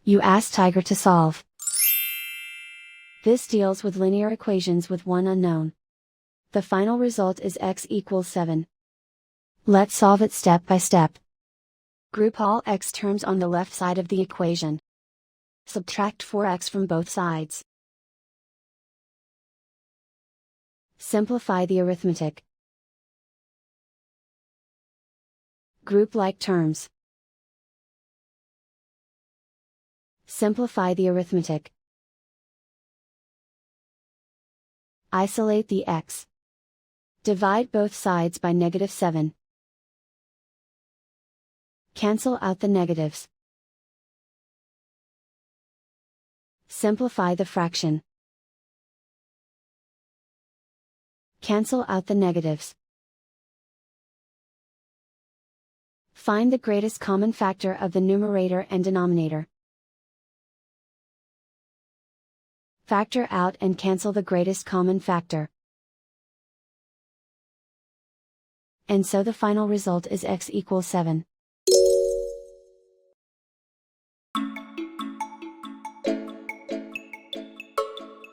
You ask Tiger to solve. This deals with linear equations with one unknown. The final result is x equals 7. Let's solve it step by step. Group all x terms on the left side of the equation. Subtract 4x from both sides. Simplify the arithmetic. Group like terms. Simplify the arithmetic. Isolate the x. Divide both sides by -7. Cancel out the negatives. Simplify the fraction. Cancel out the negatives. Find the greatest common factor of the numerator and denominator. Factor out and cancel the greatest common factor. And so the final result is x equals 7.